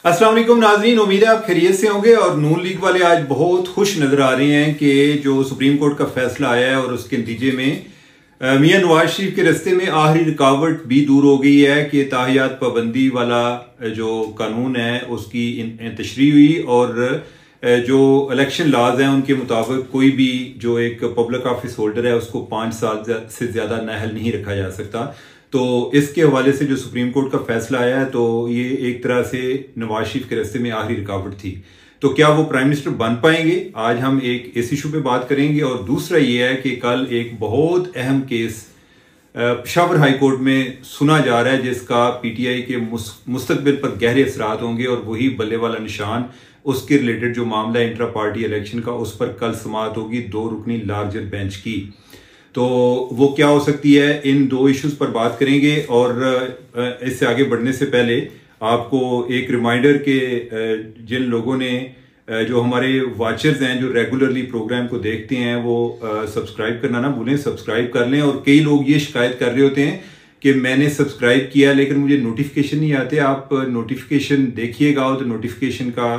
अस्सलाम वालेकुम नाज़रीन, उम्मीद है आप खैरियत से होंगे। और नून लीग वाले आज बहुत खुश नजर आ रहे हैं कि जो सुप्रीम कोर्ट का फैसला आया है और उसके नतीजे में मियां नवाज शरीफ के रस्ते में आखिरी रुकावट भी दूर हो गई है कि ताहियात पाबंदी वाला जो कानून है उसकी तशरीह हुई और जो इलेक्शन लॉज हैं उनके मुताबिक कोई भी जो एक पब्लिक ऑफिस होल्डर है उसको 5 साल से ज्यादा नाअहल नहीं रखा जा सकता। तो इसके हवाले से जो सुप्रीम कोर्ट का फैसला आया है तो ये एक तरह से नवाज शरीफ के रास्ते में आखिरी रुकावट थी। तो क्या वो प्राइम मिनिस्टर बन पाएंगे, आज हम एक इस इशू पे बात करेंगे। और दूसरा ये है कि कल एक बहुत अहम केस पेशावर हाई कोर्ट में सुना जा रहा है जिसका पीटीआई के मुस्तकबिल पर गहरे असरात होंगे और वही बल्ले वाला निशान, उसके रिलेटेड जो मामला है इंट्रा पार्टी इलेक्शन का, उस पर कल समाअत होगी 2 रुकनी लार्जर बेंच की। तो वो क्या हो सकती है, इन 2 इश्यूज पर बात करेंगे। और इससे आगे बढ़ने से पहले आपको एक रिमाइंडर के जिन लोगों ने जो हमारे वाचर्स हैं जो रेगुलरली प्रोग्राम को देखते हैं वो सब्सक्राइब करना ना भूलें, सब्सक्राइब कर लें। और कई लोग ये शिकायत कर रहे होते हैं कि मैंने सब्सक्राइब किया लेकिन मुझे नोटिफिकेशन नहीं आते। आप नोटिफिकेशन देखिएगा तो नोटिफिकेशन का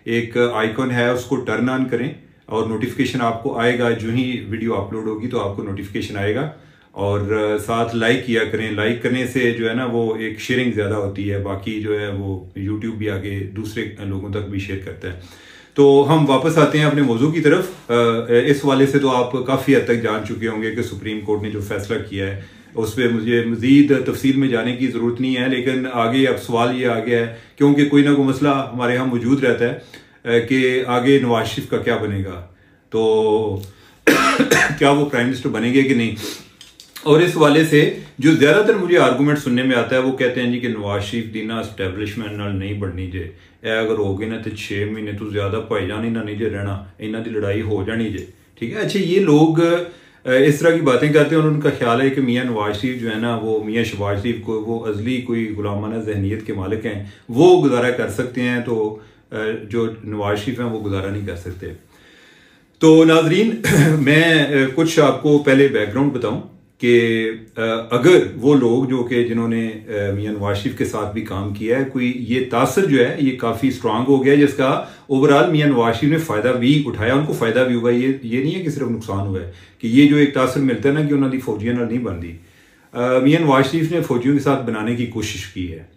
एक आइकॉन है उसको टर्न ऑन करें और नोटिफिकेशन आपको आएगा। जो ही वीडियो अपलोड होगी तो आपको नोटिफिकेशन आएगा। और साथ लाइक किया करें, लाइक करने से जो है ना वो एक शेयरिंग ज्यादा होती है, बाकी जो है वो यूट्यूब भी आगे दूसरे लोगों तक भी शेयर करता है। तो हम वापस आते हैं अपने मौजू की तरफ। इस वाले से तो आप काफी हद तक जान चुके होंगे कि सुप्रीम कोर्ट ने जो फैसला किया है उस पर मुझे मजीद तफसील में जाने की जरूरत नहीं है। लेकिन आगे अब सवाल ये आ गया है क्योंकि कोई ना कोई मसला हमारे यहाँ मौजूद रहता है कि आगे नवाज शरीफ का क्या बनेगा, तो क्या वो प्राइम मिनिस्टर बनेंगे कि नहीं। और इस वाले से जो ज्यादातर मुझे आर्गूमेंट सुनने में आता है वो कहते हैं जी कि नवाज शरीफ दी ना एस्टैब्लिशमेंट नाल नहीं बननी जे, अगर हो गए ना तो 6 महीने तो ज्यादा भाईजान इन्हों नहीं जे रहना, इन्हों की लड़ाई हो जानी जे, ठीक है। अच्छा, ये लोग इस तरह की बातें करते हैं और उनका ख्याल है कि मियां नवाज शरीफ जो है ना वो मियां शहबाज शरीफ को वो अजली कोई गुलामाना जहनीत के मालिक हैं, वो गुजारा कर सकते हैं, तो जो नवाज शरीफ हैं वो गुजारा नहीं कर सकते। तो नाजरीन मैं कुछ आपको पहले बैकग्राउंड बताऊं कि अगर वो लोग जो कि जिन्होंने मियां नवाज शरीफ के साथ भी काम किया है, कोई ये तासर जो है ये काफी स्ट्रांग हो गया है जिसका ओवरऑल मियां नवाज शरीफ ने फायदा भी उठाया, उनको फायदा भी हुआ। ये नहीं है कि सिर्फ नुकसान हुआ है, कि ये जो एक तासर मिलता है ना कि उन्होंने फौजियों नाल नहीं बनती। मियां नवाज शरीफ ने फौजियों के साथ बनाने की कोशिश की है,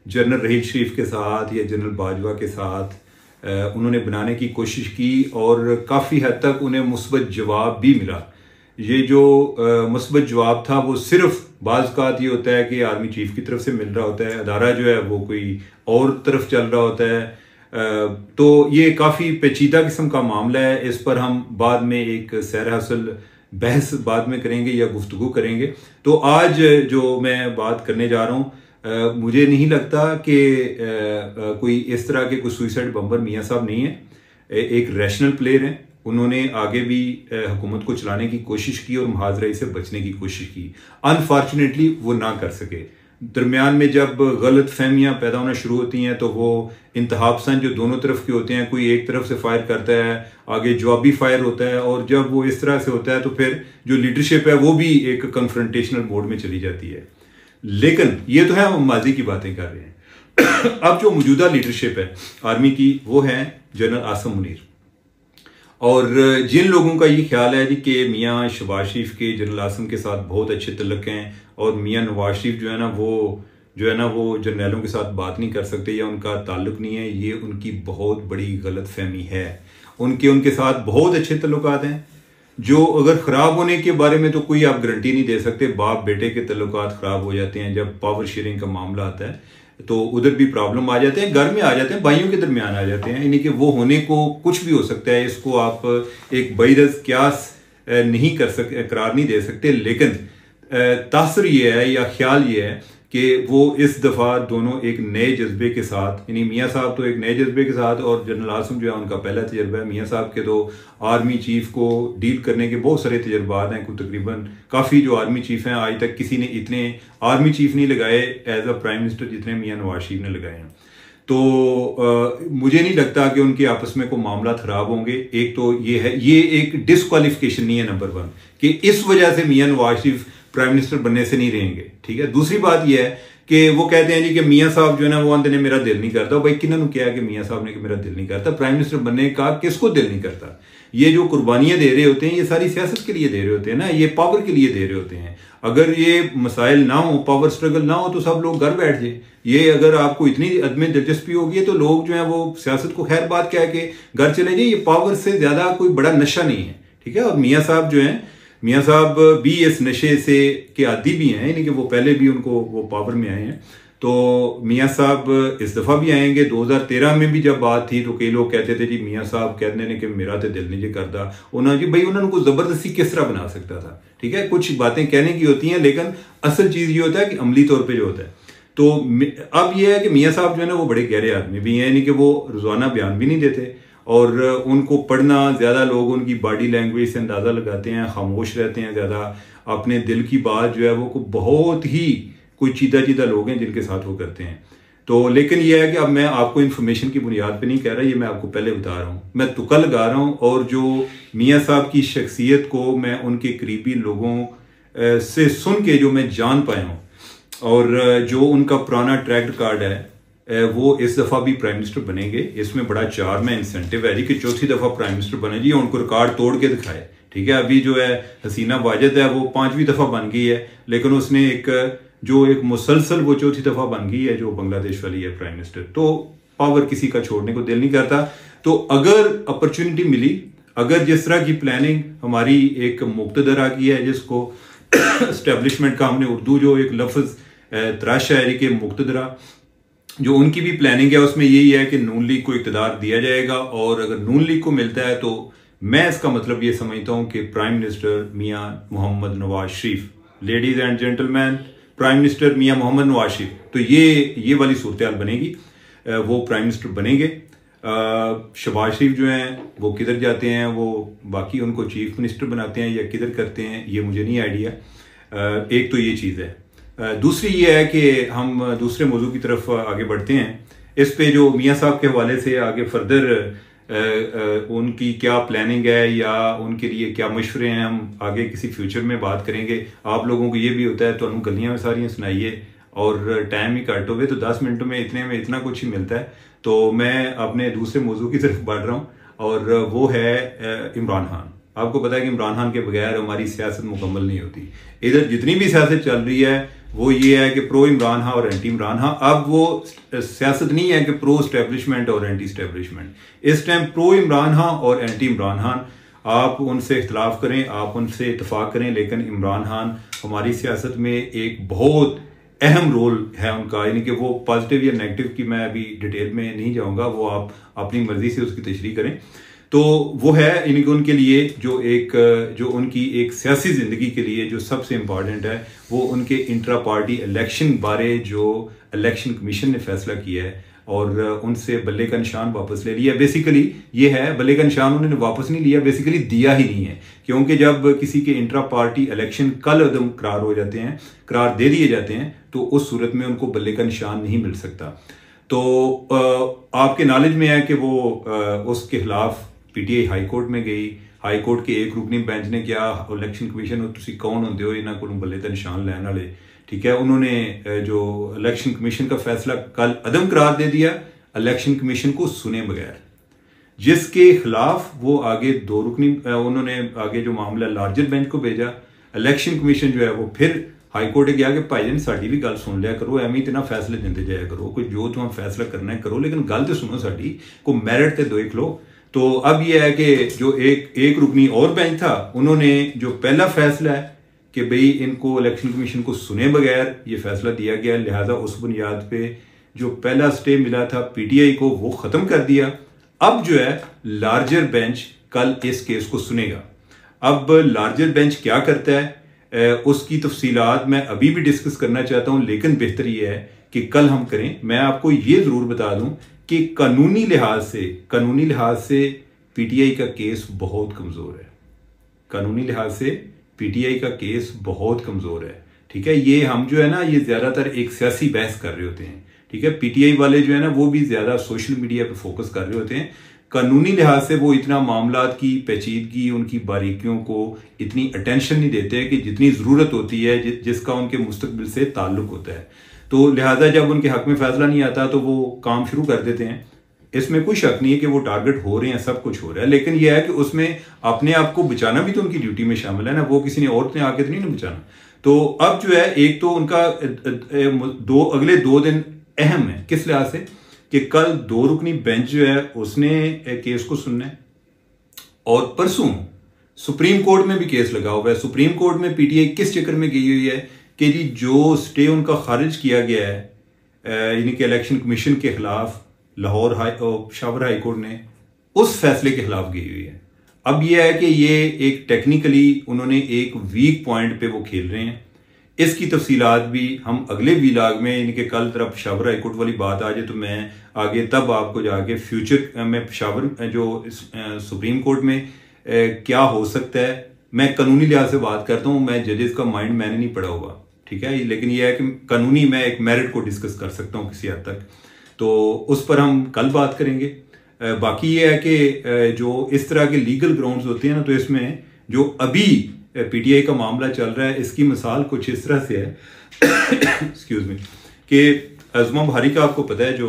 जनरल रहील शरीफ के साथ या जनरल बाजवा के साथ उन्होंने बनाने की कोशिश की और काफी हद तक उन्हें मुस्बत जवाब भी मिला। ये जो मुस्बत जवाब था वो सिर्फ बाज़ औक़ात ये होता है कि आर्मी चीफ की तरफ से मिल रहा होता है, अदारा जो है वो कोई और तरफ चल रहा होता है। तो ये काफी पेचीदा किस्म का मामला है, इस पर हम बाद में एक सैर हासिल बहस बाद में करेंगे या गुफ्तगू करेंगे। तो आज जो मैं बात करने जा रहा हूँ, मुझे नहीं लगता कि कोई इस तरह के कोई सुइसाइड बम्बर मियाँ साहब नहीं है, एक रैशनल प्लेयर हैं। उन्होंने आगे भी हुकूमत को चलाने की कोशिश की और मुहाजरे से बचने की कोशिश की, अनफॉर्चुनेटली वो ना कर सके। दरमियान में जब गलत फहमियां पैदा होना शुरू होती हैं तो वो इंतहापसंद जो दोनों तरफ के होते हैं, कोई एक तरफ से फायर करता है, आगे जवाबी फायर होता है, और जब वो इस तरह से होता है तो फिर जो लीडरशिप है वो भी एक कन्फ्रंटेशनल मोड में चली जाती है। लेकिन ये तो है, हम माजी की बातें कर रहे हैं। अब जो मौजूदा लीडरशिप है आर्मी की वो है जनरल आसिम मुनीर, और जिन लोगों का ये ख्याल है कि मियां शहबाज शरीफ के जनरल आसिम के साथ बहुत अच्छे तल्लुक हैं और मियां नवाज शरीफ जो है ना वो जर्नैलों के साथ बात नहीं कर सकते या उनका ताल्लुक नहीं है, ये उनकी बहुत बड़ी गलत फहमी है। उनके साथ बहुत अच्छे तल्लुकात हैं जो अगर खराब होने के बारे में तो कोई आप गारंटी नहीं दे सकते। बाप बेटे के तल्लुकात खराब हो जाते हैं जब पावर शेयरिंग का मामला आता है, तो उधर भी प्रॉब्लम आ जाते हैं, घर में आ जाते हैं, भाइयों के दरमियान आ जाते हैं। यानी कि वो होने को कुछ भी हो सकता है, इसको आप एक बैरज क्यास नहीं कर सकते, करार नहीं दे सकते। लेकिन तासर ये है या ख्याल ये है कि वो इस दफा दोनों एक नए जज्बे के साथ, यानी मियाँ साहब तो एक नए जज्बे के साथ और जनरल आसिम जो है उनका पहला तजर्बा है। मियाँ साहब के तो आर्मी चीफ को डील करने के बहुत सारे तजर्बात हैं, कुछ तकरीबन काफ़ी जो आर्मी चीफ हैं आज तक किसी ने इतने आर्मी चीफ नहीं लगाए एज अ प्राइम मिनिस्टर जितने मियाँ नवाज शरीफ ने लगाए हैं। तो मुझे नहीं लगता कि उनके आपस में कोई मामला खराब होंगे। एक तो ये है, ये एक डिस्क्वालिफिकेशन नहीं है नंबर 1 कि इस वजह से मियाँ नवाज शरीफ प्राइम मिनिस्टर बनने से नहीं रहेंगे, ठीक है। दूसरी बात यह है कि वो कहते हैं जी कि मियाँ साहब जो है ना वो आंदे ने मेरा दिल नहीं करता। भाई किन्होंने क्या कि मियाँ साहब ने कि मेरा दिल नहीं करता? प्राइम मिनिस्टर बनने का किसको दिल नहीं करता? ये जो कुर्बानियां दे रहे होते हैं ये सारी सियासत के लिए दे रहे होते हैं ना, ये पावर के लिए दे रहे होते हैं। अगर ये मसाइल ना हो, पावर स्ट्रगल ना हो, तो सब लोग घर बैठ जाए। ये अगर आपको इतनी अदम दिलचस्पी होगी तो लोग जो है वो सियासत को खैर बात कह के घर चले जाए। ये पावर से ज्यादा कोई बड़ा नशा नहीं है, ठीक है। और मियाँ साहब जो है, मियाँ साहब भी इस नशे से के आदी भी हैं, यानी कि वो पहले भी उनको वो पावर में आए हैं। तो मियाँ साहब इस दफ़ा भी आएंगे। 2013 में भी जब बात थी तो कई लोग कहते थे जी मियाँ साहब कहते ने कि मेरा तो दिल नहीं जी करता। उन्होंने जी भाई उन्होंने को ज़बरदस्ती किस तरह बना सकता था, ठीक है। कुछ बातें कहने की होती हैं लेकिन असल चीज़ ये होता है कि अमली तौर पर जो होता है। तो अब यह है कि मियाँ साहब जो है ना वो बड़े गहरे आदमी भी हैं, यानी कि वो रोज़ाना बयान भी नहीं देते और उनको पढ़ना, ज़्यादा लोग उनकी बॉडी लैंग्वेज से अंदाज़ा लगाते हैं, खामोश रहते हैं ज़्यादा, अपने दिल की बात जो है वो बहुत ही कोई चीदा चीदा लोग हैं जिनके साथ वो करते हैं। तो लेकिन यह है कि अब मैं आपको इन्फॉर्मेशन की बुनियाद पे नहीं कह रहा, ये मैं आपको पहले बता रहा हूँ, मैं तुक्का लगा रहा हूँ। और जो मियाँ साहब की शख्सियत को मैं उनके करीबी लोगों से सुन के जो मैं जान पाया हूँ और जो उनका पुराना ट्रैक रिकॉर्ड है वो इस दफ़ा भी प्राइम मिनिस्टर बनेंगे। इसमें बड़ा चार्म है, इंसेंटिव है जी कि चौथी दफ़ा प्राइम मिनिस्टर बने जी, उनको रिकॉर्ड तोड़ के दिखाए, ठीक है। अभी जो है हसीना वाजिद है वो 5वीं दफ़ा बन गई है, लेकिन उसने एक मुसलसल वो चौथी दफ़ा बन गई है जो बांग्लादेश वाली है प्राइम मिनिस्टर। तो पावर किसी का छोड़ने को दिल नहीं करता। तो अगर अपॉर्चुनिटी मिली, अगर जिस तरह की प्लानिंग हमारी एक मुक्तदरा की है जिसको एस्टेब्लिशमेंट का हमने उर्दू जो एक लफ्ज़ तराशा है कि मुक्तदरा, जो उनकी भी प्लानिंग है उसमें यही है कि नून लीग को इक़्तिदार दिया जाएगा। और अगर नून लीग को मिलता है तो मैं इसका मतलब ये समझता हूं कि prime minister Mian Mohammad Nawaz Sharif, ladies and gentleman, prime minister Mian Mohammad Nawaz Sharif, तो ये वाली सूरत हाल बनेगी, वो प्राइम मिनिस्टर बनेंगे। शहबाज शरीफ जो हैं वो किधर जाते हैं, वो बाकी उनको चीफ मिनिस्टर बनाते हैं या किधर करते हैं, ये मुझे नहीं आइडिया। एक तो ये चीज़ है। दूसरी ये है कि हम दूसरे मौजू की तरफ आगे बढ़ते हैं। इस पे जो मियाँ साहब के हवाले से आगे फर्दर उनकी क्या प्लानिंग है या उनके लिए क्या मशवरे हैं, हम आगे किसी फ्यूचर में बात करेंगे। आप लोगों को ये भी होता है तो हम गलियां में सारियां सुनाइए और टाइम ही कट हो गए तो 10 मिनटों में इतना कुछ ही मिलता है। तो मैं अपने दूसरे मौजू की तरफ बढ़ रहा हूँ और वो है इमरान खान। आपको पता है कि इमरान खान के बगैर हमारी सियासत मुकम्मल नहीं होती। इधर जितनी भी सियासत चल रही है वो ये है कि प्रो इमरान खान और एंटी इमरान खान। अब वो सियासत नहीं है कि प्रो स्टैब्लिशमेंट और एंटी स्टैब्लिशमेंट। इस टाइम प्रो इमरान खान और एंटी इमरान खान, आप उनसे इख्तलाफ करें, आप उनसे इतफाक करें, लेकिन इमरान खान हमारी सियासत में एक बहुत अहम रोल है उनका, यानी कि वो पॉजिटिव या नेगेटिव की मैं अभी डिटेल में नहीं जाऊंगा, वो आप अपनी मर्जी से उसकी तशरीह करें। तो वो है यानी कि उनके लिए जो उनकी एक सियासी जिंदगी के लिए जो सबसे इम्पॉर्टेंट है वो उनके इंट्रा पार्टी इलेक्शन बारे जो इलेक्शन कमीशन ने फैसला किया है और उनसे बल्ले का निशान वापस ले लिया। बेसिकली ये है, बल्ले का निशान उन्होंने वापस नहीं लिया, बेसिकली दिया ही नहीं है, क्योंकि जब किसी के इंट्रा पार्टी इलेक्शन कल अदम करार हो जाते हैं, करार दे दिए जाते हैं, तो उस सूरत में उनको बल्ले का निशान नहीं मिल सकता। तो आपके नॉलेज में है कि वो उसके खिलाफ पीटीआई हाई कोर्ट में गई। हाई कोर्ट के एक रुकनी बेंच ने क्या इलेक्शन कमीशन तुसी कौन होंदे हो इन्हां कोलों बल्ले दा निशान लैन वाले, ठीक है। उन्होंने जो इलेक्शन कमीशन का फैसला कल अदम करार दे दिया, इलेक्शन कमीशन को सुने बगैर, जिसके खिलाफ वो आगे दो रुकनी उन्होंने आगे जो मामला लार्जर बेंच को भेजा। इलेक्शन कमीशन जो है वो फिर हाई कोर्ट गया कि भाईजान साडी भी गल सुन लिया करो, एवं इतना फैसले देंदे जाया करो, कोई जो तुम फैसला करना है करो, लेकिन गल तो सुनो साडी, को मैरिट ते देख लो। तो अब यह है कि जो एक रुकनी और बेंच था, उन्होंने जो पहला फैसला है कि भाई इनको इलेक्शन कमीशन को सुने बगैर ये फैसला दिया गया, लिहाजा उस बुनियाद पे जो पहला स्टे मिला था पीटीआई को वो खत्म कर दिया। अब जो है लार्जर बेंच कल इस केस को सुनेगा। अब लार्जर बेंच क्या करता है उसकी तफसीलात मैं अभी भी डिस्कस करना चाहता हूं, लेकिन बेहतर यह है कि कल हम करें। मैं आपको ये जरूर बता दूं कि कानूनी लिहाज से पीटीआई का केस बहुत कमजोर है। कानूनी लिहाज से पीटीआई का केस बहुत कमजोर है, ठीक है। ये हम जो है ना ये ज्यादातर एक सियासी बहस कर रहे होते हैं, ठीक है। पीटीआई वाले जो है ना वो भी ज्यादा सोशल मीडिया पे फोकस कर रहे होते हैं। कानूनी लिहाज से वो इतना मामलात की पेचीदगी, उनकी बारीकियों को इतनी अटेंशन नहीं देते कि जितनी जरूरत होती है जिसका उनके मुस्तकबिल से ताल्लुक होता है। तो लिहाजा जब उनके हक में फैसला नहीं आता तो वो काम शुरू कर देते हैं। इसमें कोई शक नहीं है कि वो टारगेट हो रहे हैं, सब कुछ हो रहा है, लेकिन यह है कि उसमें अपने आप को बचाना भी तो उनकी ड्यूटी में शामिल है ना, वो किसी ने और ने आके तो नहीं ना बचाना। तो अब जो है एक तो उनका अगले 2 दिन अहम है किस लिहाज से कि कल 2 रुकनी बेंच जो है उसने केस को सुनना है और परसों सुप्रीम कोर्ट में भी केस लगा हुआ है। सुप्रीम कोर्ट में पीटीआई किस चक्कर में गई हुई है कि जी जो स्टे उनका खारिज किया गया है यानी कि इलेक्शन कमीशन के खिलाफ पेशावर हाई कोर्ट ने उस फैसले के खिलाफ गई हुई है। अब यह है कि ये एक टेक्निकली उन्होंने एक वीक पॉइंट पे वो खेल रहे हैं। इसकी तफसीलात भी हम अगले व्लॉग में, यानी कि कल तरफ पेशावर हाई कोर्ट वाली बात आ जाए तो मैं आगे तब आपको जाके फ्यूचर में पेशावर जो सुप्रीम कोर्ट में क्या हो सकता है, मैं कानूनी लिहाज से बात करता हूँ, मैं जजेस का माइंड मैंने नहीं पढ़ा हुआ, ठीक है, लेकिन यह है कि कानूनी मैं एक मेरिट को डिस्कस कर सकता हूँ किसी हद तक, तो उस पर हम कल बात करेंगे। बाकी ये है कि जो इस तरह के लीगल ग्राउंड्स होते हैं ना, तो इसमें जो अभी पीटीआई का मामला चल रहा है इसकी मिसाल कुछ इस तरह से है एक्सक्यूज मी कि अज़मा बुहारी का आपको पता है जो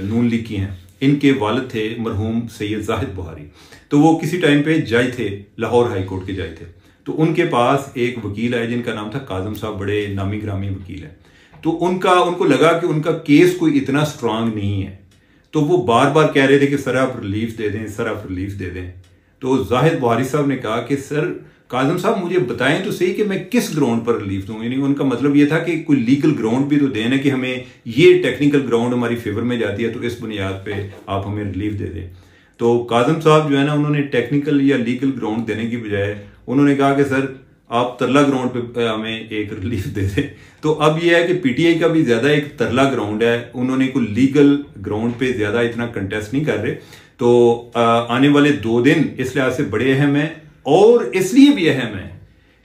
नून लीग की हैं, इनके वालिद थे मरहूम सैयद जाहिद बुहारी, तो वो किसी टाइम पे जज थे, लाहौर हाई कोर्ट के जज थे। तो उनके पास एक वकील है जिनका नाम था काजम साहब, बड़े नामी ग्रामी वकील है। तो उनको लगा कि उनका केस कोई इतना स्ट्रांग नहीं है, तो वो बार बार कह रहे थे कि सर आप रिलीफ दे दें, सर आप रिलीफ दे दें। तो जाहिद बुहारी साहब ने कहा कि सर काजम साहब मुझे बताएं तो सही कि मैं किस ग्राउंड पर रिलीफ दूं, यानी उनका मतलब ये था कि कोई लीगल ग्राउंड भी तो देना कि हमें ये टेक्निकल ग्राउंड हमारी फेवर में जाती है तो इस बुनियाद पे आप हमें रिलीफ दे दें। तो काजम साहब जो है ना, उन्होंने टेक्निकल या लीगल ग्राउंड देने की बजाय उन्होंने कहा कि सर आप तरला ग्राउंड पे हमें एक रिलीफ दे दें। तो अब यह है कि पीटीआई का भी ज्यादा एक तरला ग्राउंड है, उन्होंने कोई लीगल ग्राउंड पे ज्यादा इतना कंटेस्ट नहीं कर रहे। तो आने वाले 2 दिन इस लिहाज से बड़े अहम है, और इसलिए भी अहम है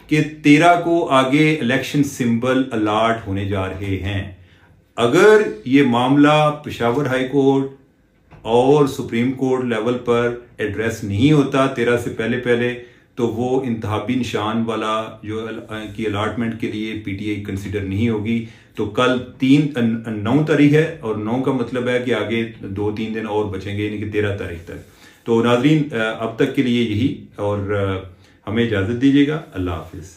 कि 13 को आगे इलेक्शन सिंबल अलॉट होने जा रहे हैं। अगर ये मामला पेशावर हाई कोर्ट और सुप्रीम कोर्ट लेवल पर एड्रेस नहीं होता 13 से पहले तो वो इंतहाबी निशान वाला जो की अलॉटमेंट के लिए पीटीआई कंसिडर नहीं होगी। तो कल 9 तारीख है, और 9 का मतलब है कि आगे 2-3 दिन और बचेंगे, यानी कि 13 तारीख तक। तो नाज़रीन अब तक के लिए यही, और हमें इजाज़त दीजिएगा। अल्लाह हाफिज़।